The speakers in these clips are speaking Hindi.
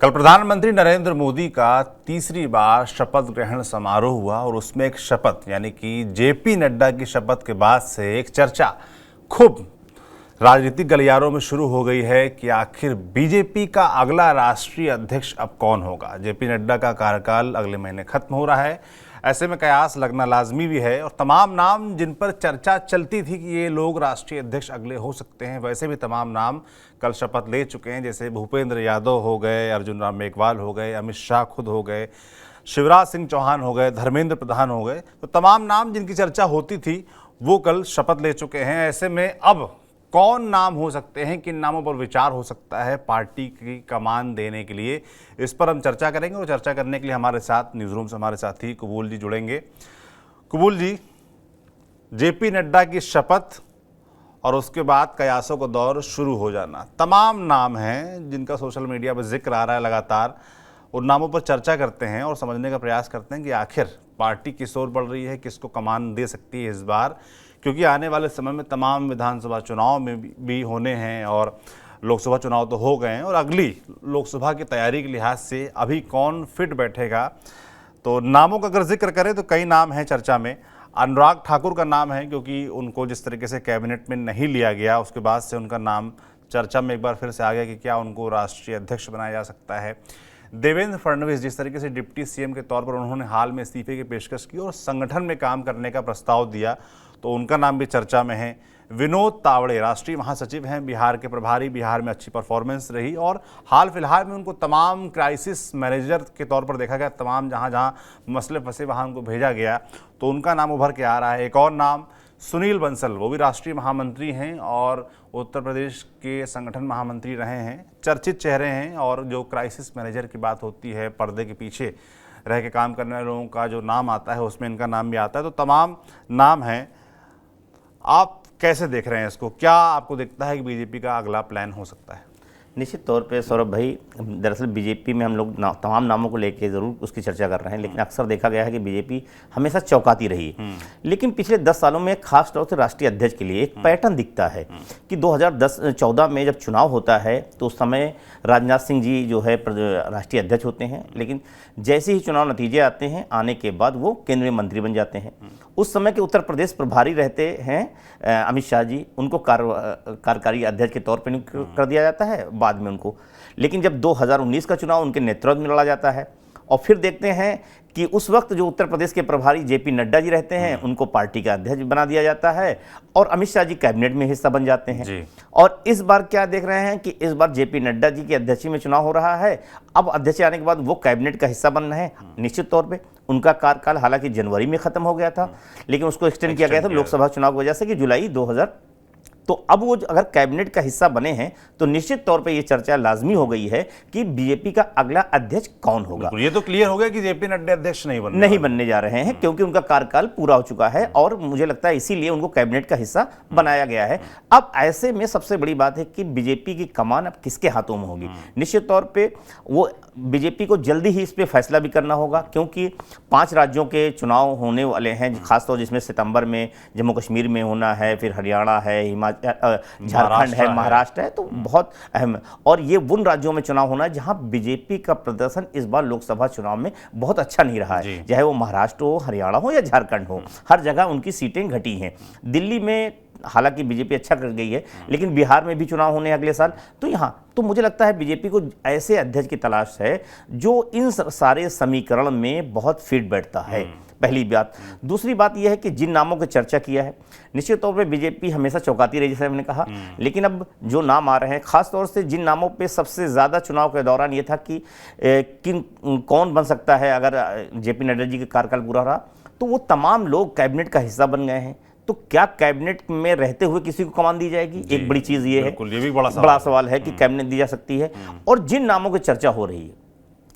कल प्रधानमंत्री नरेंद्र मोदी का तीसरी बार शपथ ग्रहण समारोह हुआ और उसमें एक शपथ यानी कि जेपी नड्डा की शपथ के बाद से एक चर्चा खूब राजनीतिक गलियारों में शुरू हो गई है कि आखिर बीजेपी का अगला राष्ट्रीय अध्यक्ष अब कौन होगा। जेपी नड्डा का कार्यकाल अगले महीने खत्म हो रहा है, ऐसे में कयास लगना लाजमी भी है और तमाम नाम जिन पर चर्चा चलती थी कि ये लोग राष्ट्रीय अध्यक्ष अगले हो सकते हैं, वैसे भी तमाम नाम कल शपथ ले चुके हैं। जैसे भूपेंद्र यादव हो गए, अर्जुन राम मेघवाल हो गए, अमित शाह खुद हो गए, शिवराज सिंह चौहान हो गए, धर्मेंद्र प्रधान हो गए। तो तमाम नाम जिनकी चर्चा होती थी वो कल शपथ ले चुके हैं। ऐसे में अब कौन नाम हो सकते हैं, किन नामों पर विचार हो सकता है पार्टी की कमान देने के लिए, इस पर हम चर्चा करेंगे। और चर्चा करने के लिए हमारे साथ न्यूज़ रूम से हमारे साथी कबूल जी जुड़ेंगे। कबूल जी, जेपी नड्डा की शपथ और उसके बाद कयासों का दौर शुरू हो जाना, तमाम नाम हैं जिनका सोशल मीडिया पर जिक्र आ रहा है लगातार। उन नामों पर चर्चा करते हैं और समझने का प्रयास करते हैं कि आखिर पार्टी किस ओर बढ़ रही है, किसको कमान दे सकती है इस बार, क्योंकि आने वाले समय में तमाम विधानसभा चुनाव में भी होने हैं और लोकसभा चुनाव तो हो गए हैं और अगली लोकसभा की तैयारी के लिहाज से अभी कौन फिट बैठेगा। तो नामों का अगर जिक्र करें तो कई नाम हैं चर्चा में। अनुराग ठाकुर का नाम है, क्योंकि उनको जिस तरीके से कैबिनेट में नहीं लिया गया उसके बाद से उनका नाम चर्चा में एक बार फिर से आ गया कि क्या उनको राष्ट्रीय अध्यक्ष बनाया जा सकता है। देवेंद्र फडणवीस, जिस तरीके से डिप्टी सीएम के तौर पर उन्होंने हाल में इस्तीफे की पेशकश की और संगठन में काम करने का प्रस्ताव दिया, तो उनका नाम भी चर्चा में है। विनोद तावड़े राष्ट्रीय महासचिव हैं, बिहार के प्रभारी, बिहार में अच्छी परफॉर्मेंस रही और हाल फिलहाल में उनको तमाम क्राइसिस मैनेजर के तौर पर देखा गया, तमाम जहां जहां मसले फंसे वहां उनको भेजा गया, तो उनका नाम उभर के आ रहा है। एक और नाम सुनील बंसल, वो भी राष्ट्रीय महामंत्री हैं और उत्तर प्रदेश के संगठन महामंत्री रहे हैं, चर्चित चेहरे हैं। और जो क्राइसिस मैनेजर की बात होती है, पर्दे के पीछे रह के काम करने वाले लोगों का जो नाम आता है उसमें इनका नाम भी आता है। तो तमाम नाम हैं। आप कैसे देख रहे हैं इसको? क्या आपको दिखता है कि बीजेपी का अगला प्लान हो सकता है? निश्चित तौर पे सौरभ भाई, दरअसल बीजेपी में हम लोग तमाम नामों को लेके ज़रूर उसकी चर्चा कर रहे हैं, लेकिन अक्सर देखा गया है कि बीजेपी हमेशा चौंकाती रही। लेकिन पिछले 10 सालों में खास तौर से राष्ट्रीय अध्यक्ष के लिए एक पैटर्न दिखता है कि 2014 में जब चुनाव होता है तो उस समय राजनाथ सिंह जी जो है राष्ट्रीय अध्यक्ष होते हैं, लेकिन जैसे ही चुनाव नतीजे आते हैं आने के बाद वो केंद्रीय मंत्री बन जाते हैं। उस समय के उत्तर प्रदेश प्रभारी रहते हैं अमित शाह जी, उनको कार्यकारी अध्यक्ष के तौर पर नियुक्त कर दिया जाता है बाद में उनको। लेकिन जब 2019 का चुनाव उनके नेतृत्व में लड़ा जाता है और फिर देखते हैं कि उस वक्त जो उत्तर प्रदेश के प्रभारी जेपी नड्डा जी रहते हैं उनको पार्टी का अध्यक्ष बना दिया जाता है और अमित शाह जी कैबिनेट में हिस्सा बन जाते हैं। और इस बार क्या देख रहे हैं कि इस बार जेपी नड्डा जी की अध्यक्षी में चुनाव हो रहा है। अब अध्यक्ष आने के बाद वो कैबिनेट का हिस्सा बन रहे हैं। निश्चित तौर पर उनका कार्यकाल हालांकि जनवरी में खत्म हो गया था, लेकिन उसको एक्सटेंड किया गया था लोकसभा चुनाव की वजह से कि जुलाई 2000। तो अब वो अगर कैबिनेट का हिस्सा बने हैं तो निश्चित तौर पे ये चर्चा लाजमी हो गई है कि बीजेपी का अगला अध्यक्ष कौन होगा। ये तो क्लियर हो गया कि जेपी नड्डा अध्यक्ष नहीं बनने जा रहे हैं, क्योंकि उनका कार्यकाल पूरा हो चुका है और मुझे लगता है इसीलिए उनको कैबिनेट का हिस्सा बनाया गया है। अब ऐसे में सबसे बड़ी बात है कि बीजेपी की कमान अब किसके हाथों में होगी। निश्चित तौर पर वो बीजेपी को जल्दी ही इस पर फैसला भी करना होगा, क्योंकि 5 राज्यों के चुनाव होने वाले हैं, खासतौर जिसमें सितंबर में जम्मू कश्मीर में होना है, फिर हरियाणा है, झारखंड है, महाराष्ट्र है, तो बहुत अहम। और ये उन राज्यों में चुनाव होना है जहां बीजेपी का प्रदर्शन इस बार लोकसभा चुनाव में बहुत अच्छा नहीं रहा है, चाहे वो महाराष्ट्र हो, हरियाणा हो या झारखंड हो, हर जगह उनकी सीटें घटी हैं। दिल्ली में हालांकि बीजेपी अच्छा कर गई है, लेकिन बिहार में भी चुनाव होने अगले साल। तो यहाँ तो मुझे लगता है बीजेपी को ऐसे अध्यक्ष की तलाश है जो इन सारे समीकरण में बहुत फिट बैठता है, पहली बात। दूसरी बात यह है कि जिन नामों की चर्चा किया है, निश्चित तौर पे बीजेपी हमेशा चौंकाती रही जैसे हमने कहा, लेकिन अब जो नाम आ रहे हैं, खास तौर से जिन नामों पे सबसे ज़्यादा चुनाव के दौरान ये था कि कौन बन सकता है अगर जेपी नड्डा जी का कार्यकाल पूरा रहा, तो वो तमाम लोग कैबिनेट का हिस्सा बन गए हैं। तो क्या कैबिनेट में रहते हुए किसी को कमान दी जाएगी? एक बड़ी चीज़ ये है, ये भी बड़ा सवाल है कि कैबिनेट दी जा सकती है। और जिन नामों की चर्चा हो रही है,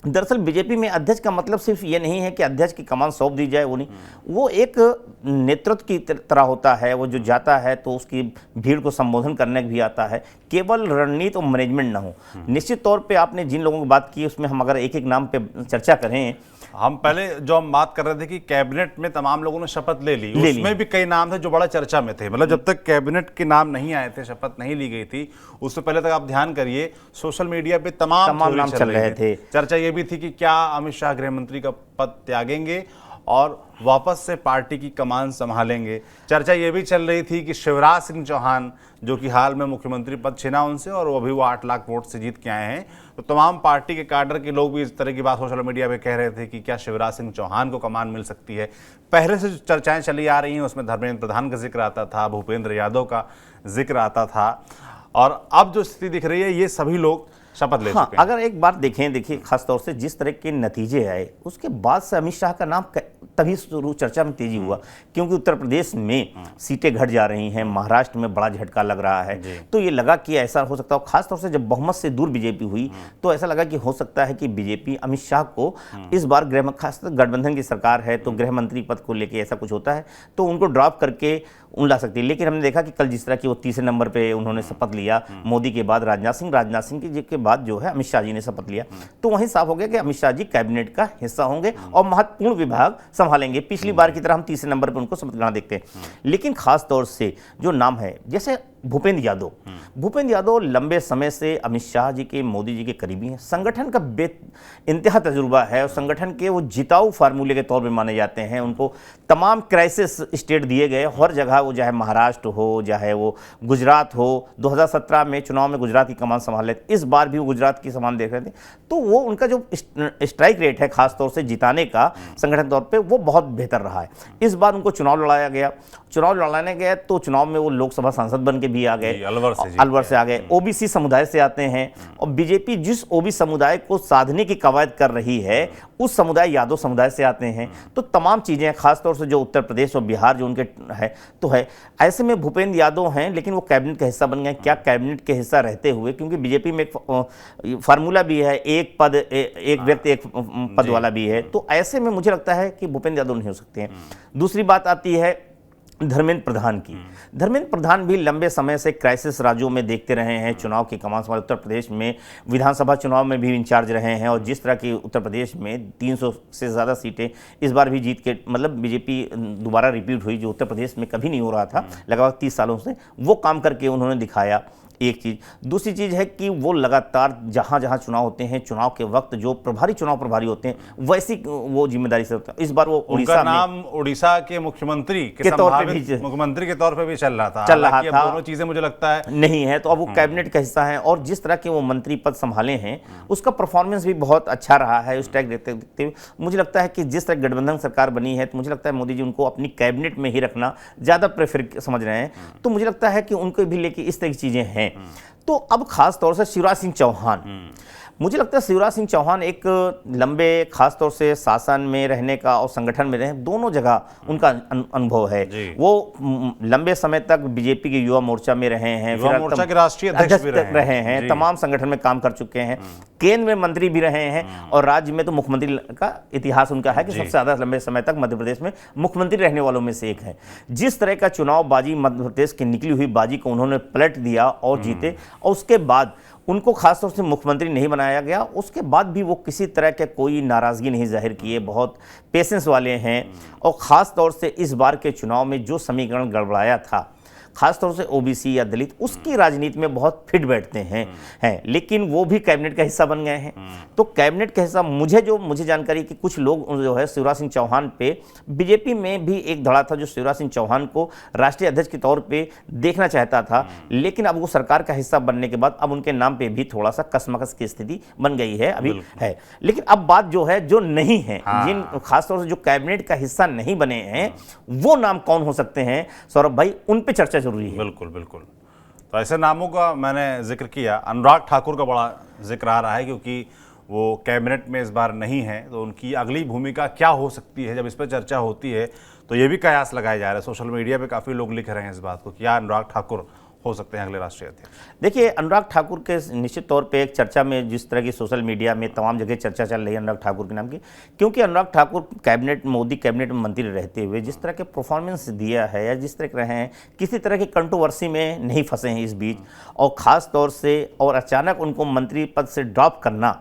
दरअसल बीजेपी में अध्यक्ष का मतलब सिर्फ ये नहीं है कि अध्यक्ष की कमान सौंप दी जाए, वो नहीं, वो एक नेतृत्व की तरह होता है। वो जो जाता है तो उसकी भीड़ को संबोधन करने भी आता है, केवल रणनीति और मैनेजमेंट ना हो। निश्चित तौर पे आपने जिन लोगों की बात की उसमें हम अगर एक एक नाम पे चर्चा करें हम पहले जो हम बात कर रहे थे कि कैबिनेट में तमाम लोगों ने शपथ ले ली, उसमें भी कई नाम थे जो बड़ा चर्चा में थे। मतलब जब तक कैबिनेट के नाम नहीं आए थे, शपथ नहीं ली गई थी, उससे पहले तक आप ध्यान करिए सोशल मीडिया पे तमाम नाम चल रहे थे। चर्चा ये भी थी कि क्या अमित शाह गृह मंत्री का पद त्यागेंगे और वापस से पार्टी की कमान संभालेंगे। चर्चा ये भी चल रही थी कि शिवराज सिंह चौहान, जो कि हाल में मुख्यमंत्री पद छिना उनसे और वो अभी वो 8 लाख वोट से जीत के आए हैं, तो तमाम पार्टी के काडर के लोग भी इस तरह की बात सोशल मीडिया पे कह रहे थे कि क्या शिवराज सिंह चौहान को कमान मिल सकती है। पहले से जो चर्चाएं चली आ रही हैं उसमें धर्मेंद्र प्रधान का जिक्र आता था, भूपेंद्र यादव का जिक्र आता था, और अब जो स्थिति दिख रही है ये सभी लोग शपथ ले चुके हैं। अगर एक बार देखिए खासतौर से जिस तरह के नतीजे आए उसके बाद से अमित शाह का नाम तभी शुरू चर्चा में तेजी हुआ, क्योंकि उत्तर प्रदेश में सीटें घट जा रही हैं, महाराष्ट्र में बड़ा झटका लग रहा है, तो ये लगा कि ऐसा हो सकता है। खासतौर से जब बहुमत से दूर बीजेपी हुई तो ऐसा लगा कि हो सकता है कि बीजेपी अमित शाह को इस बार खासतौर गठबंधन की सरकार है तो गृह मंत्री पद को लेकर ऐसा कुछ होता है तो उनको ड्रॉप करके ला सकती है। लेकिन हमने देखा कि कल जिस तरह की वो तीसरे नंबर पे उन्होंने शपथ लिया, मोदी के बाद राजनाथ सिंह के बाद जो है अमित शाह जी ने शपथ लिया, तो वहीं साफ हो गया कि अमित शाह जी कैबिनेट का हिस्सा होंगे और महत्वपूर्ण विभाग संभालेंगे। पिछली बार की तरह हम तीसरे नंबर पर उनको शपथ ग्रहण देखते हैं। लेकिन खास तौर से जो नाम है जैसे भूपेंद्र यादव लंबे समय से अमित शाह जी के, मोदी जी के करीबी हैं, संगठन का इंतहा तजुर्बा है और संगठन के वो जिताऊ फार्मूले के तौर पे माने जाते हैं। उनको तमाम क्राइसिस स्टेट दिए गए, हर जगह वो चाहे महाराष्ट्र हो चाहे वो गुजरात हो, 2017 में चुनाव में गुजरात की कमान संभाल लेते, इस बार भी वो गुजरात की कमान देख रहे थे, तो वो उनका जो स्ट्राइक रेट है खासतौर से जिताने का संगठन तौर पर वो बहुत बेहतर रहा है। इस बार उनको चुनाव लड़ाने गया तो चुनाव में वो लोकसभा सांसद बन के भी आ गए, अलवर से आ गए, ओबीसी समुदाय से आते हैं, और बीजेपी जिस ओबीसी समुदाय को साधने की कवायद कर रही है उस समुदाय यादव समुदाय से आते हैं। तो तमाम चीजें खासतौर से जो उत्तर प्रदेश और बिहार जो उनके है तो है, ऐसे में भूपेंद्र यादव हैं लेकिन वो कैबिनेट का हिस्सा बन गए। क्या कैबिनेट के हिस्सा रहते हुए, क्योंकि बीजेपी में एक फार्मूला भी है, एक पद एक व्यक्ति एक पद वाला भी है, तो ऐसे में मुझे लगता है कि भूपेंद्र यादव नहीं हो सकते हैं। दूसरी बात आती है धर्मेंद्र प्रधान की। धर्मेंद्र प्रधान भी लंबे समय से क्राइसिस राज्यों में देखते रहे हैं, चुनाव की कमान संभाले, उत्तर प्रदेश में विधानसभा चुनाव में भी इंचार्ज रहे हैं, और जिस तरह की उत्तर प्रदेश में 300 से ज़्यादा सीटें इस बार भी जीत के, मतलब बीजेपी दोबारा रिपीट हुई, जो उत्तर प्रदेश में कभी नहीं हो रहा था लगभग 30 सालों से, वो काम करके उन्होंने दिखाया। एक चीज, दूसरी चीज है कि वो लगातार जहां जहां चुनाव होते हैं, चुनाव के वक्त जो चुनाव प्रभारी होते हैं वैसी वो जिम्मेदारी से होता है। इस बार वो उड़ीसा नाम उड़ीसा के मुख्यमंत्री के तौर पे भी चल रहा था। दोनों चीजें मुझे लगता है नहीं है, तो अब वो कैबिनेट का हिस्सा है, और जिस तरह के वो मंत्री पद संभाले हैं उसका परफॉर्मेंस भी बहुत अच्छा रहा है। उस टैग देखते हुए मुझे लगता है कि जिस तरह गठबंधन सरकार बनी है तो मुझे लगता है मोदी जी उनको अपनी कैबिनेट में ही रखना ज्यादा प्रेफर समझ रहे हैं। तो मुझे लगता है कि उनको भी लेके इस तरह की चीजें हैं। तो अब खास तौर से शिवराज सिंह चौहान, मुझे लगता है शिवराज सिंह चौहान एक लंबे खासतौर से शासन में रहने का और संगठन में रहे, दोनों जगह उनका अनुभव है। वो लंबे समय तक बीजेपी के युवा मोर्चा में रहे हैं, युवा मोर्चा के राष्ट्रीय अध्यक्ष भी रहे हैं, तमाम संगठन में काम कर चुके हैं, केंद्र में मंत्री भी रहे हैं, और राज्य में तो मुख्यमंत्री का इतिहास उनका है कि सबसे ज्यादा लंबे समय तक मध्य प्रदेश में मुख्यमंत्री रहने वालों में से एक है। जिस तरह का चुनाव बाजी मध्य प्रदेश की निकली हुई बाजी को उन्होंने पलट दिया और जीते, और उसके बाद उनको खासतौर से मुख्यमंत्री नहीं बनाया गया, उसके बाद भी वो किसी तरह के कोई नाराजगी नहीं जाहिर किए, बहुत पेशेंस वाले हैं। और ख़ास तौर से इस बार के चुनाव में जो समीकरण गड़बड़ाया था, खासतौर से ओबीसी या दलित, उसकी राजनीति में बहुत फिट बैठते हैं, लेकिन वो भी कैबिनेट का हिस्सा बन गए हैं। तो कैबिनेट का हिस्सा मुझे जानकारी कि कुछ लोग जो है शिवराज सिंह चौहान पे, बीजेपी में भी एक धड़ा था जो शिवराज सिंह चौहान को राष्ट्रीय अध्यक्ष के तौर पे देखना चाहता था, लेकिन अब वो सरकार का हिस्सा बनने के बाद अब उनके नाम पे भी थोड़ा सा कसमकस की स्थिति बन गई है अभी है। लेकिन अब बात जो है जो नहीं है, जिन खासतौर से जो कैबिनेट का हिस्सा नहीं बने हैं, वो नाम कौन हो सकते हैं सौरभ भाई, उन पे चर्चा जरूरी है। बिल्कुल बिल्कुल। तो ऐसे नामों का मैंने जिक्र किया, अनुराग ठाकुर का बड़ा जिक्र आ रहा है क्योंकि वो कैबिनेट में इस बार नहीं है, तो उनकी अगली भूमिका क्या हो सकती है। जब इस पर चर्चा होती है तो ये भी कयास लगाए जा रहे हैं, सोशल मीडिया पे काफ़ी लोग लिख रहे हैं इस बात को, क्या अनुराग ठाकुर हो सकते हैं अगले राष्ट्रीय अध्यक्ष? देखिए, अनुराग ठाकुर के निश्चित तौर पे एक चर्चा में जिस तरह की सोशल मीडिया में तमाम जगह चर्चा चल रही है अनुराग ठाकुर के नाम की, क्योंकि अनुराग ठाकुर मोदी कैबिनेट में मंत्री रहते हुए जिस तरह के परफॉर्मेंस दिया है या जिस तरह के रहे हैं, किसी तरह की कंट्रोवर्सी में नहीं फंसे हैं इस बीच, और ख़ास तौर से और अचानक उनको मंत्री पद से ड्रॉप करना,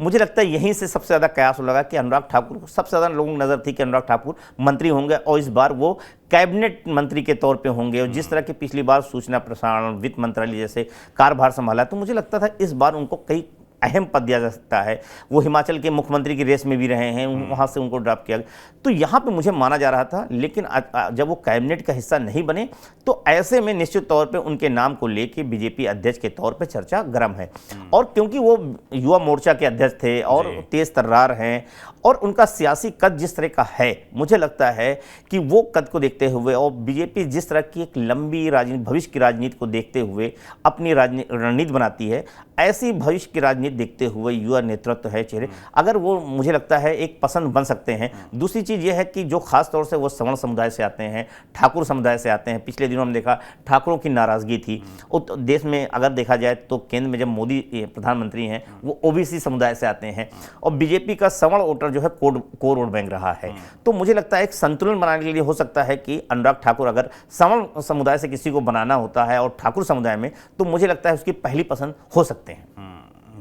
मुझे लगता है यहीं से सबसे ज़्यादा कयास लगा कि अनुराग ठाकुर को सबसे ज़्यादा लोगों की नज़र थी कि अनुराग ठाकुर मंत्री होंगे और इस बार वो कैबिनेट मंत्री के तौर पे होंगे। और जिस तरह की पिछली बार सूचना प्रसारण, वित्त मंत्रालय जैसे कार्यभार संभाला, तो मुझे लगता था इस बार उनको कई अहम पद दिया जा सकता है। वो हिमाचल के मुख्यमंत्री की रेस में भी रहे हैं, वहाँ से उनको ड्रॉप किया गया, तो यहाँ पे मुझे माना जा रहा था। लेकिन जब वो कैबिनेट का हिस्सा नहीं बने, तो ऐसे में निश्चित तौर पे उनके नाम को लेके बीजेपी अध्यक्ष के तौर पे चर्चा गर्म है। और क्योंकि वो युवा मोर्चा के अध्यक्ष थे और तेज तर्रार हैं और उनका सियासी कद जिस तरह का है, मुझे लगता है कि वो कद को देखते हुए और बीजेपी जिस तरह की एक लंबी राजनीति, भविष्य की राजनीति को देखते हुए अपनी रणनीति बनाती है, ऐसी भविष्य की राजनीति देखते हुए युवा नेतृत्व है चेहरे, अगर वो मुझे लगता है एक पसंद बन सकते हैं। दूसरी चीज़ ये है कि जो खास तौर से वो सवर्ण समुदाय से आते हैं, ठाकुर समुदाय से आते हैं। पिछले दिनों हमने देखा ठाकुरों की नाराज़गी थी देश में, अगर देखा जाए तो केंद्र में जब मोदी प्रधानमंत्री हैं वो ओबीसी समुदाय से आते हैं और बीजेपी का सवर्ण वोटर जो है कोर वोट बैंक रहा है। तो मुझे लगता है एक संतुलन बनाने के लिए हो सकता है कि अनुराग ठाकुर अगर सवर्ण समुदाय से किसी को बनाना होता है और ठाकुर समुदाय में, तो मुझे लगता है उसकी पहली पसंद हो सकते हैं।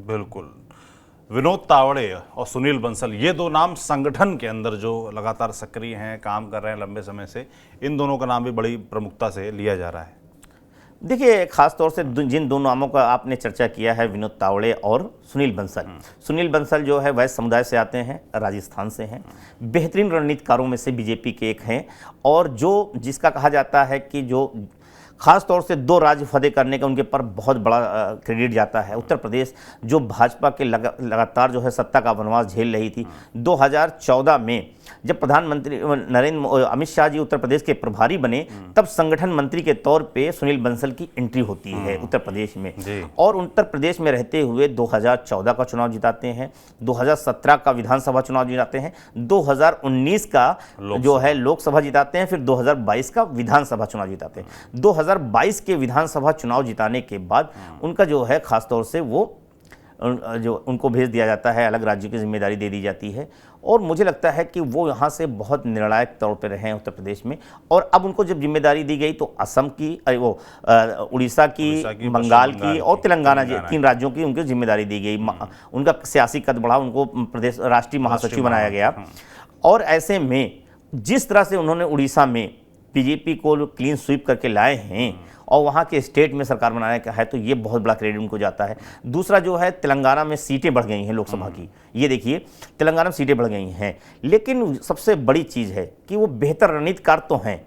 बिल्कुल। विनोद तावड़े और सुनील बंसल, ये दो नाम संगठन के अंदर जो लगातार सक्रिय हैं, काम कर रहे हैं लंबे समय से, इन दोनों का नाम भी बड़ी प्रमुखता से लिया जा रहा है। देखिए, खास तौर से जिन दो नामों का आपने चर्चा किया है, विनोद तावड़े और सुनील बंसल। सुनील बंसल जो है वैश्य समुदाय से आते हैं, राजस्थान से हैं, बेहतरीन रणनीतिकारों में से बीजेपी के एक हैं, और जो जिसका कहा जाता है कि जो खास तौर से 2 राज्य फतेह करने का उनके पर बहुत बड़ा क्रेडिट जाता है। उत्तर प्रदेश जो भाजपा के लगातार जो है सत्ता का वनवास झेल रही थी, 2014 में जब प्रधानमंत्री अमित शाह जी उत्तर प्रदेश के प्रभारी बने, तब संगठन मंत्री के तौर पे सुनील बंसल की एंट्री होती है उत्तर प्रदेश में, और उत्तर प्रदेश में रहते हुए 2014 का चुनाव जिताते हैं, 2017 का विधानसभा चुनाव जिताते हैं, 2019 का जो है लोकसभा जिताते हैं, फिर 2022 का विधानसभा चुनाव जिताते हैं। 2022 के विधानसभा चुनाव जिताने के बाद उनका जो है खास तौर से वो जो उनको भेज दिया जाता है, अलग राज्य की जिम्मेदारी दे दी जाती है, और मुझे लगता है कि वो यहाँ से बहुत निर्णायक तौर पर रहे हैं उत्तर प्रदेश में। और अब उनको जब जिम्मेदारी दी गई तो असम की, उड़ीसा की, बंगाल की और तेलंगाना 3 राज्यों की उनकी जिम्मेदारी दी गई। उनका सियासी कद बढ़ा, उनको प्रदेश राष्ट्रीय महासचिव बनाया गया। और ऐसे में जिस तरह से उन्होंने उड़ीसा में बीजेपी को क्लीन स्वीप करके लाए हैं और वहाँ के स्टेट में सरकार बनाने का है, तो ये बहुत बड़ा क्रेडिट उनको जाता है। दूसरा जो है, तेलंगाना में सीटें बढ़ गई हैं लोकसभा की, ये देखिए तेलंगाना में सीटें बढ़ गई हैं। लेकिन सबसे बड़ी चीज़ है कि वो बेहतर रणनीतिकार तो हैं,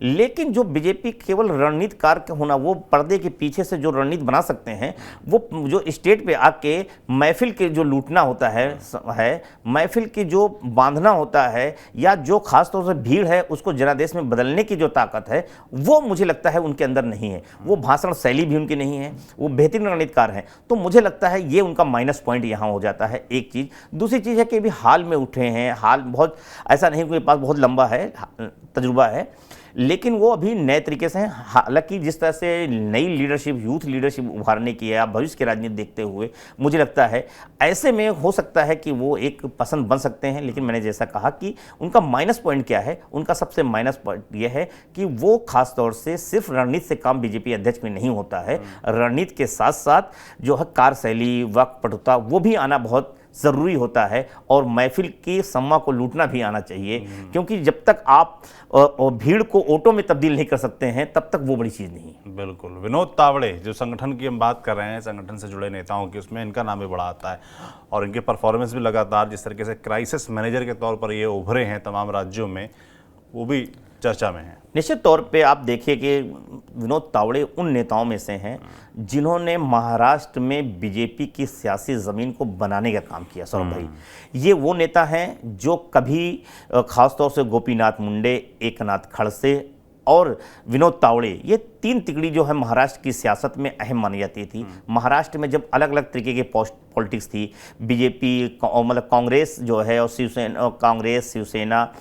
लेकिन जो बीजेपी केवल रणनीतिकार का होना, वो पर्दे के पीछे से जो रणनीति बना सकते हैं, वो जो स्टेट पे आके महफिल के जो लूटना होता है महफिल की जो बांधना होता है, या जो खास तौर से भीड़ है उसको जनादेश में बदलने की जो ताकत है, वो मुझे लगता है उनके अंदर नहीं है। वो भाषण शैली भी उनकी नहीं है, वो बेहतरीन रणनीतिकार हैं। तो मुझे लगता है ये उनका माइनस पॉइंट यहाँ हो जाता है, एक चीज़। दूसरी चीज़ है कि अभी हाल में उठे हैं, हाल बहुत ऐसा नहीं उनके पास बहुत लंबा है तजुर्बा है, लेकिन वो अभी नए तरीके से हैं। हालांकि जिस तरह से नई लीडरशिप, यूथ लीडरशिप उभारने की है, आप भविष्य की राजनीति देखते हुए मुझे लगता है ऐसे में हो सकता है कि वो एक पसंद बन सकते हैं। लेकिन मैंने जैसा कहा कि उनका माइनस पॉइंट क्या है, उनका सबसे माइनस पॉइंट ये है कि वो खास तौर से सिर्फ रणनीति से काम बीजेपी अध्यक्ष में नहीं होता है, रणनीति के साथ साथ जो है कार्यशैली, वक्तपटुता, वो भी आना बहुत ज़रूरी होता है, और महफिल की सम्मा को लूटना भी आना चाहिए। क्योंकि जब तक आप भीड़ को ऑटो में तब्दील नहीं कर सकते हैं, तब तक वो बड़ी चीज़ नहीं है। बिल्कुल। विनोद तावड़े, जो संगठन की हम बात कर रहे हैं, संगठन से जुड़े नेताओं की, उसमें इनका नाम भी बड़ा आता है, और इनके परफॉर्मेंस भी लगातार जिस तरीके से क्राइसिस मैनेजर के तौर पर ये उभरे हैं तमाम राज्यों में, वो भी चर्चा में है। निश्चित तौर पे आप देखिए कि विनोद तावड़े उन नेताओं में से हैं जिन्होंने महाराष्ट्र में बीजेपी की सियासी ज़मीन को बनाने का काम किया। सौरभ भाई, ये वो नेता हैं जो कभी खासतौर से गोपीनाथ मुंडे, एकनाथ खड़से और विनोद तावड़े, ये 3 तिकड़ी जो है महाराष्ट्र की सियासत में अहम मानी जाती थी। महाराष्ट्र में जब अलग अलग तरीके के पॉलिटिक्स थी, बीजेपी मतलब कांग्रेस जो है और शिवसेना, कांग्रेस, शिवसेना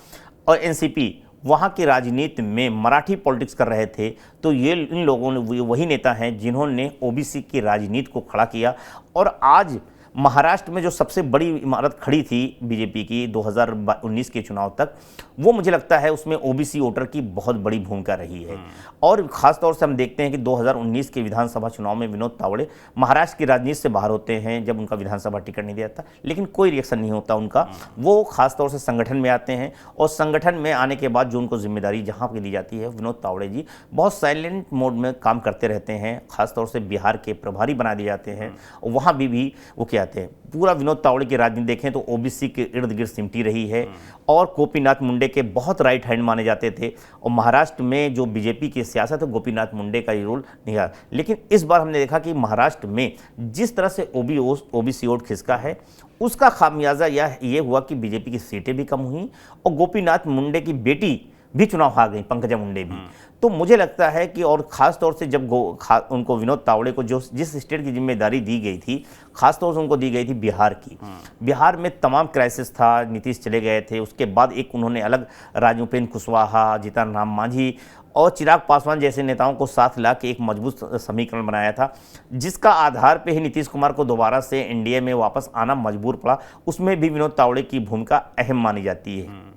और एनसीपी, वहाँ की राजनीति में मराठी पॉलिटिक्स कर रहे थे, तो ये इन लोगों ने वही नेता हैं जिन्होंने ओबीसी की राजनीति को खड़ा किया। और आज महाराष्ट्र में जो सबसे बड़ी इमारत खड़ी थी बीजेपी की 2019 के चुनाव तक, वो मुझे लगता है उसमें ओबीसी वोटर की बहुत बड़ी भूमिका रही है। और ख़ास तौर से हम देखते हैं कि 2019 के विधानसभा चुनाव में विनोद तावड़े महाराष्ट्र की राजनीति से बाहर होते हैं जब उनका विधानसभा टिकट नहीं दिया था, लेकिन कोई रिएक्शन नहीं होता उनका। वो खास तौर से संगठन में आते हैं और संगठन में आने के बाद जो उनको जिम्मेदारी जहाँ पर दी जाती है, विनोद तावड़े जी बहुत साइलेंट मोड में काम करते रहते हैं। खासतौर से बिहार के प्रभारी बना दिए जाते हैं और वहाँ भी वो क्या आते हैं। पूरा विनोद तावड़े की राजनीति देखें तो ओबीसी के इर्द गिर्द सिमटी रही है और गोपीनाथ मुंडे के बहुत राइट हैंड माने जाते थे। और महाराष्ट्र में जो बीजेपी की सियासत है, गोपीनाथ मुंडे का ये रोल नहीं रहा। लेकिन इस बार हमने देखा कि महाराष्ट्र में जिस तरह से ओबीसी वोट खिसका है, उसका खामियाजा ये हुआ कि बीजेपी की सीटें भी कम हुई और गोपीनाथ मुंडे की बेटी भी चुनाव हार गई, पंकजा मुंडे भी। तो मुझे लगता है कि और ख़ास तौर से जब उनको विनोद तावड़े को जिस स्टेट की जिम्मेदारी दी गई थी, ख़ास तौर से उनको दी गई थी बिहार की। बिहार में तमाम क्राइसिस था, नीतीश चले गए थे, उसके बाद एक उन्होंने अलग राजूपेंद्र कुशवाहा, जीतन राम मांझी और चिराग पासवान जैसे नेताओं को साथ ला के एक मजबूत समीकरण बनाया था, जिसका आधार पे ही नीतीश कुमार को दोबारा से एनडीए में वापस आना मजबूर पड़ा। उसमें भी विनोद तावड़े की भूमिका अहम मानी जाती है।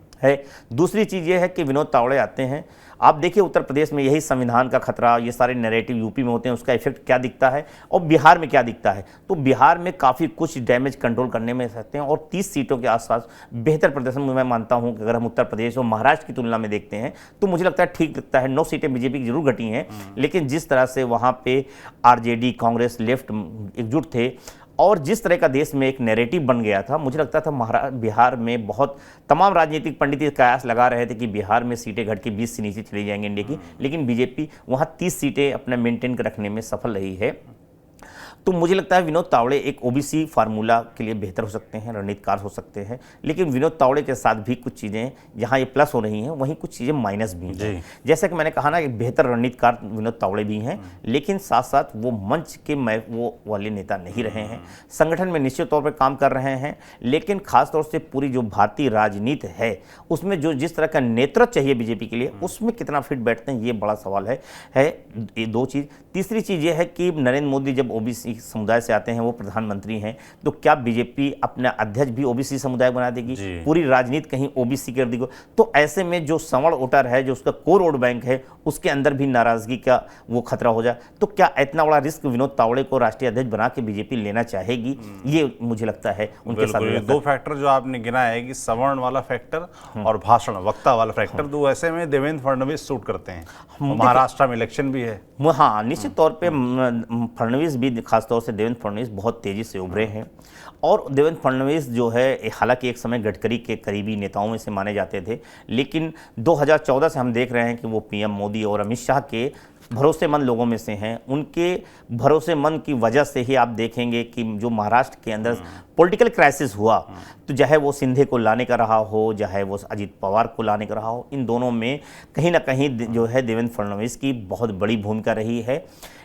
दूसरी चीज़ ये है कि विनोद तावड़े आते हैं, आप देखिए उत्तर प्रदेश में यही संविधान का खतरा, ये सारे नैरेटिव यूपी में होते हैं, उसका इफेक्ट क्या दिखता है और बिहार में क्या दिखता है। तो बिहार में काफ़ी कुछ डैमेज कंट्रोल करने में सकते हैं और 30 सीटों के आसपास बेहतर प्रदर्शन मैं मानता हूं कि अगर हम उत्तर प्रदेश और महाराष्ट्र की तुलना में देखते हैं तो मुझे लगता है ठीक दिखता है। 9 सीटें बीजेपी की जरूर घटी हैं, लेकिन जिस तरह से वहाँ पे आरजेडी, कांग्रेस, लेफ्ट एकजुट थे और जिस तरह का देश में एक नैरेटिव बन गया था, मुझे लगता था बिहार में बहुत तमाम राजनीतिक पंडित कयास लगा रहे थे कि बिहार में सीटें घट के 20 से नीचे चली जाएंगी इंडिया की, लेकिन बीजेपी वहाँ 30 सीटें अपना मेंटेन कर रखने में सफल रही है। तो मुझे लगता है विनोद तावड़े एक ओबीसी फार्मूला के लिए बेहतर हो सकते हैं, रणनीतिकार हो सकते हैं, लेकिन विनोद तावड़े के साथ भी कुछ चीज़ें जहां ये प्लस हो रही हैं वहीं कुछ चीज़ें माइनस भी हैं। जैसा कि मैंने कहा ना, एक बेहतर रणनीतिकार विनोद तावड़े भी हैं, लेकिन साथ साथ वो मंच के वो वाले नेता नहीं रहे हैं। संगठन में निश्चित तौर पर काम कर रहे हैं, लेकिन खासतौर से पूरी जो भारतीय राजनीति है उसमें जो जिस तरह का नेतृत्व चाहिए बीजेपी के लिए, उसमें कितना फिट बैठते हैं, ये बड़ा सवाल है। ये दो चीज़। तीसरी चीज़ ये है कि नरेंद्र मोदी जब ओबीसी समुदाय से आते हैं, वो प्रधानमंत्री हैं, तो क्या बीजेपी अपना अध्यक्ष भी ओबीसी समुदाय बना देगी, पूरी राजनीति कहीं ओबीसी कर देगी? तो ऐसे में जो सवर्ण वोटर है, जो उसका कोर वोट बैंक है, उसके अंदर भी नाराजगी का वो खतरा हो जाए। तो क्या इतना बड़ा रिस्क विनोद तावड़े को राष्ट्रीय अध्यक्ष बना के बीजेपी लेना चाहेगी? ये मुझे लगता है उनके साथ दो फैक्टर जो आपने गिना है कि सवर्ण वाला फैक्टर और भाषण वक्ता वाला फैक्टर, दो ऐसे में देवेंद्र फडणवीस सूट करते हैं। महाराष्ट्र में इलेक्शन भी है। हाँ, निश्चित तौर पे फडणवीस भी, खासतौर से देवेंद्र फडणवीस बहुत तेजी से उभरे हैं। और देवेंद्र फडणवीस जो है, हालांकि एक समय गडकरी के करीबी नेताओं में से माने जाते थे, लेकिन 2014 से हम देख रहे हैं कि वो पीएम मोदी और अमित शाह के भरोसेमंद लोगों में से हैं। उनके भरोसेमंद की वजह से ही आप देखेंगे कि जो महाराष्ट्र के अंदर पॉलिटिकल क्राइसिस हुआ, तो चाहे वो सिंधे को लाने का रहा हो, चाहे वो अजित पवार को लाने का रहा हो, इन दोनों में कहीं ना कहीं जो है देवेंद्र फडणवीस की बहुत बड़ी भूमिका रही है।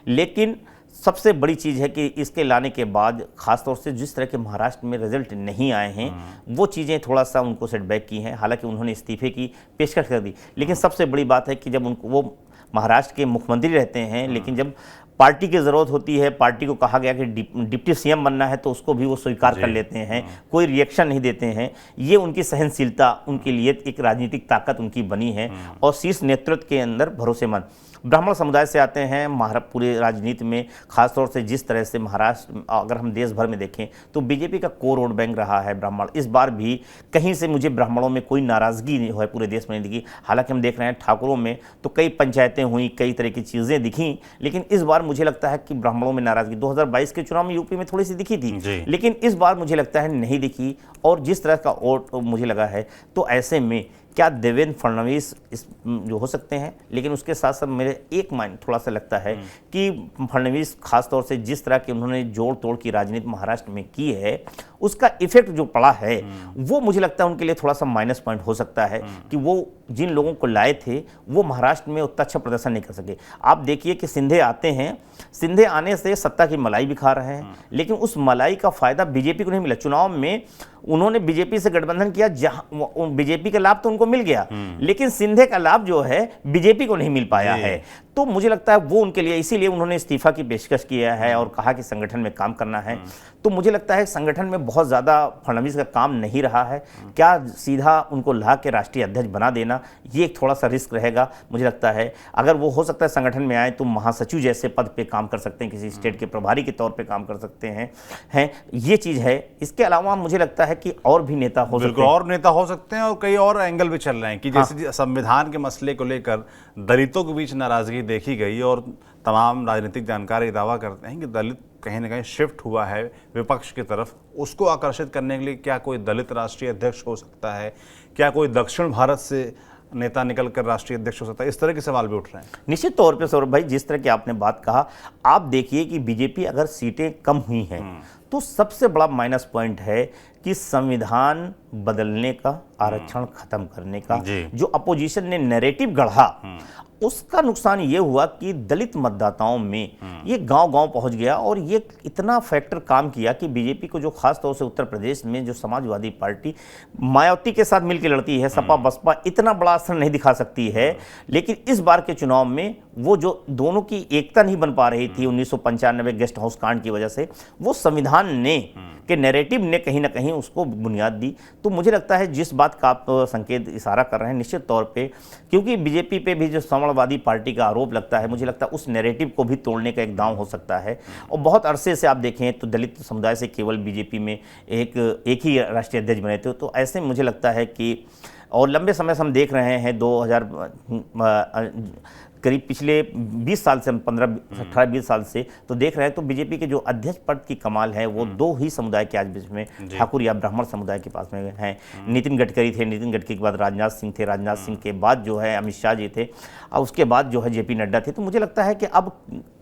लेकिन सबसे बड़ी चीज़ है कि इसके लाने के बाद खासतौर से जिस तरह के महाराष्ट्र में रिजल्ट नहीं आए हैं, वो चीज़ें थोड़ा सा उनको सेटबैक की हैं। हालांकि उन्होंने इस्तीफे की पेशकश कर दी, लेकिन सबसे बड़ी बात है कि जब उनको, वो महाराष्ट्र के मुख्यमंत्री रहते हैं, लेकिन जब पार्टी की ज़रूरत होती है, पार्टी को कहा गया कि डिप्टी सीएम बनना है, तो उसको भी वो स्वीकार कर लेते हैं, कोई रिएक्शन नहीं देते हैं। ये उनकी सहनशीलता उनके लिए एक राजनीतिक ताकत उनकी बनी है। और शीर्ष नेतृत्व के अंदर भरोसेमंद ब्राह्मण समुदाय से आते हैं। पूरे राजनीति में खासतौर से जिस तरह से महाराष्ट्र, अगर हम देश भर में देखें तो बीजेपी का कोर वोट बैंक रहा है ब्राह्मण। इस बार भी कहीं से मुझे ब्राह्मणों में कोई नाराज़गी नहीं हुई, पूरे देश में नहीं दिखी। हालांकि हम देख रहे हैं ठाकुरों में तो कई पंचायतें हुई, कई तरह की चीज़ें दिखी, लेकिन इस बार मुझे लगता है कि ब्राह्मणों में नाराज़गी 2022 के चुनाव में यूपी में थोड़ी सी दिखी थी, लेकिन इस बार मुझे लगता है नहीं दिखी। और जिस तरह का वोट मुझे लगा है, तो ऐसे में क्या देवेंद्र फडणवीस जो हो सकते हैं, लेकिन उसके साथ साथ मेरे एक माइंड थोड़ा सा लगता है कि फडणवीस खासतौर से जिस तरह की उन्होंने जोड़ तोड़ की राजनीति महाराष्ट्र में की है, उसका इफेक्ट जो पड़ा है वो मुझे लगता है उनके लिए थोड़ा सा माइनस पॉइंट हो सकता है कि वो जिन लोगों को लाए थे वो महाराष्ट्र में उतना अच्छा प्रदर्शन नहीं कर सके। आप देखिए कि सिंधे आते हैं, सिंधे आने से सत्ता की मलाई भी खा रहे हैं, लेकिन उस मलाई का फायदा बीजेपी को नहीं मिला। चुनाव में उन्होंने बीजेपी से गठबंधन किया, जहां बीजेपी का लाभ तो उनको मिल गया, लेकिन सिंधे का लाभ जो है बीजेपी को नहीं मिल पाया है। तो मुझे लगता है वो उनके लिए, इसीलिए उन्होंने इस्तीफा की पेशकश किया है और कहा कि संगठन में काम करना है। तो मुझे लगता है संगठन में बहुत ज्यादा फडणवीस का काम नहीं रहा है। क्या सीधा उनको ला के राष्ट्रीय अध्यक्ष बना देना, ये एक थोड़ा सा रिस्क रहेगा मुझे लगता है। अगर वो हो सकता है संगठन में आए तो महासचिव जैसे पद पे काम कर सकते हैं, किसी स्टेट के प्रभारी के तौर पे काम कर सकते हैं ये चीज है। इसके अलावा मुझे लगता है कि और भी नेता हो सकते हैं, और नेता हो सकते हैं, और कई और एंगल भी चल रहे हैं कि जैसे संविधान के मसले को लेकर दलितों के बीच नाराजगी देखी गई और तमाम राजनीतिक जानकार दावा करते हैं कि दलित कहीं ना कहीं शिफ्ट हुआ है विपक्ष की तरफ। उसको आकर्षित करने के लिए क्या कोई दलित राष्ट्रीय अध्यक्ष हो सकता है, क्या कोई दक्षिण भारत से नेता निकल कर राष्ट्रीय अध्यक्ष हो सकता है, इस तरह के सवाल भी उठ रहे हैं। निश्चित तौर पे सौरभ भाई, जिस तरह की आपने बात कहा, आप देखिए कि बीजेपी अगर सीटें कम हुई हैं तो सबसे बड़ा माइनस पॉइंट है कि संविधान बदलने का, आरक्षण खत्म करने का जो अपोजिशन ने नैरेटिव गढ़ा, उसका नुकसान ये हुआ कि दलित मतदाताओं में ये गांव-गांव पहुंच गया और ये इतना फैक्टर काम किया कि बीजेपी को, जो खास तौर से उत्तर प्रदेश में जो समाजवादी पार्टी मायावती के साथ मिलकर लड़ती है, सपा बसपा इतना बड़ा असर नहीं दिखा सकती है, लेकिन इस बार के चुनाव में वो जो दोनों की एकता नहीं बन पा रही थी 1995 गेस्ट हाउस कांड की वजह से, वो संविधान ने के नैरेटिव ने कहीं ना कहीं उसको बुनियाद दी। तो मुझे लगता है जिस बात का आप संकेत इशारा कर रहे हैं, निश्चित तौर पे क्योंकि बीजेपी पे भी जो समाजवादी पार्टी का आरोप लगता है, मुझे लगता है उस नैरेटिव को भी तोड़ने का एक दांव हो सकता है। और बहुत अरसे से आप देखें तो दलित समुदाय से केवल बीजेपी में एक ही राष्ट्रीय अध्यक्ष बने थे। तो ऐसे मुझे लगता है कि, और लंबे समय से हम देख रहे हैं 2000 करीब पिछले 20 साल से, हम 18-20 साल से तो देख रहे हैं, तो बीजेपी के जो अध्यक्ष पद की कमाल है वो दो ही समुदाय के आज बीच में, ठाकुर या ब्राह्मण समुदाय के पास में हैं। नितिन गडकरी थे, नितिन गडकरी के बाद राजनाथ सिंह थे, राजनाथ सिंह के बाद जो है अमित शाह जी थे, और उसके बाद जो है जेपी नड्डा थे। तो मुझे लगता है कि अब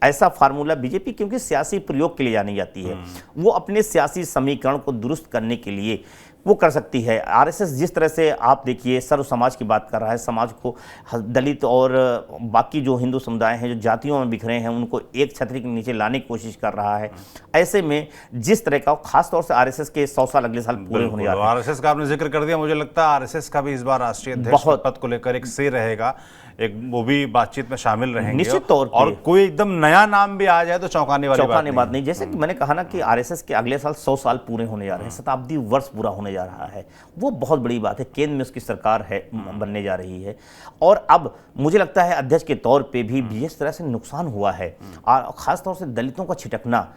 ऐसा फार्मूला बीजेपी, क्योंकि सियासी प्रयोग के लिए जानी जाती है, वो अपने सियासी समीकरण को दुरुस्त करने के लिए वो कर सकती है। आरएसएस जिस तरह से आप देखिए सर्व समाज की बात कर रहा है, समाज को दलित और बाकी जो हिंदू समुदाय हैं जो जातियों में बिखरे हैं उनको एक छतरी के नीचे लाने की कोशिश कर रहा है। ऐसे में जिस तरह का, खास तौर से आरएसएस के 100 साल अगले साल पूरे होने जा रहे हैं। आरएसएस का आपने जिक्र कर दिया, मुझे लगता है आरएसएस का भी इस बार राष्ट्रीय अध्यक्ष पद को लेकर एक से रहेगा, एक वो भी बातचीत में शामिल रहेंगे निश्चित तौर पे। और कोई एकदम नया नाम भी आ जाए तो चौंकाने वाली बात नहीं। जैसे कि मैंने कहा ना कि आरएसएस के अगले साल 100 साल पूरे होने जा रहे हैं, शताब्दी वर्ष पूरा होने जा रहा है, वो बहुत बड़ी बात है। केंद्र में उसकी सरकार है, बनने जा रही है, और अब मुझे लगता है अध्यक्ष के तौर पे भी जिस तरह से नुकसान हुआ है, और खास तौर से दलितों का छिटकना,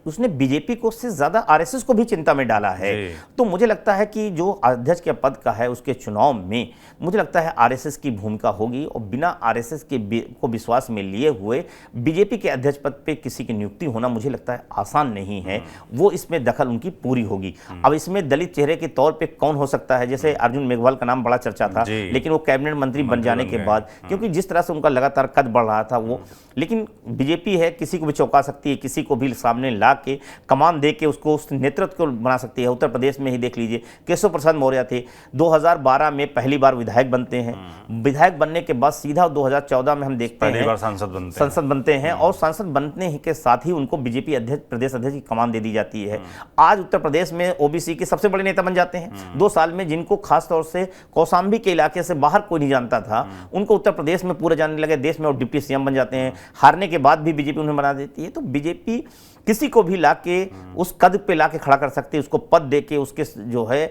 उसने बीजेपी को से ज्यादा आरएसएस को भी चिंता में डाला है। तो मुझे लगता है कि जो अध्यक्ष के पद का है उसके चुनाव में मुझे लगता है आरएसएस की भूमिका होगी, और बिना आरएसएस के को विश्वास में लिए हुए बीजेपी के अध्यक्ष पद पे किसी की नियुक्ति होना मुझे लगता है आसान नहीं है। वो इसमें दखल उनकी पूरी होगी। अब इसमें दलित चेहरे के तौर पे कौन हो सकता है, जैसे अर्जुन मेघवाल का नाम बड़ा चर्चा था, लेकिन वो कैबिनेट मंत्री बन जाने के बाद, क्योंकि जिस तरह से उनका लगातार कद बढ़ रहा था वो, लेकिन बीजेपी है, किसी को भी चौंका सकती है, किसी को भी सामने ला के कमान दे के उसको उस नेतृत्व को बना सकती है। उत्तर प्रदेश में ही देख लीजिए, केशव प्रसाद मौर्य थे, 2012 में पहली बार विधायक बनते हैं, विधायक बनने के बाद सीधा 2014 में हम देखते हैं बार सांसद बनते हैं, और सांसद बनने के साथ ही उनको बीजेपी अध्यक्ष, प्रदेश अध्यक्ष की कमान दे दी जाती है। आज उत्तर प्रदेश में ओबीसी के सबसे बड़े नेता बन जाते हैं 2 साल में, जिनको खास तौर से कौशाम्बी के इलाके से बाहर कोई नहीं जानता था, उनको उत्तर प्रदेश में पूरे जानने लगे, देश में, और डिप्टी सीएम बन जाते हैं। हारने के बाद भी बीजेपी उन्हें बना देती है। तो बीजेपी किसी को भी लाके उस कद पे लाके खड़ा कर सकती है, उसको पद देके उसके जो है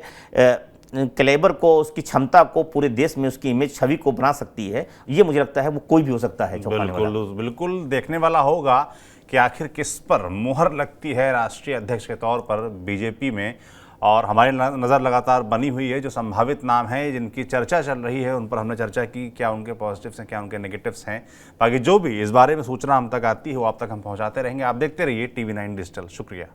कैलेबर को, उसकी क्षमता को, पूरे देश में उसकी इमेज, छवि को बना सकती है। ये मुझे लगता है वो कोई भी हो सकता है। बिल्कुल देखने वाला होगा कि आखिर किस पर मुहर लगती है राष्ट्रीय अध्यक्ष के तौर पर बीजेपी में। और हमारी नज़र लगातार बनी हुई है जो संभावित नाम हैं, जिनकी चर्चा चल रही है, उन पर हमने चर्चा की, क्या उनके पॉजिटिव्स हैं, क्या उनके नेगेटिव्स हैं। बाकी जो भी इस बारे में सूचना हम तक आती है वो आप तक हम पहुंचाते रहेंगे। आप देखते रहिए TV9 डिजिटल। शुक्रिया।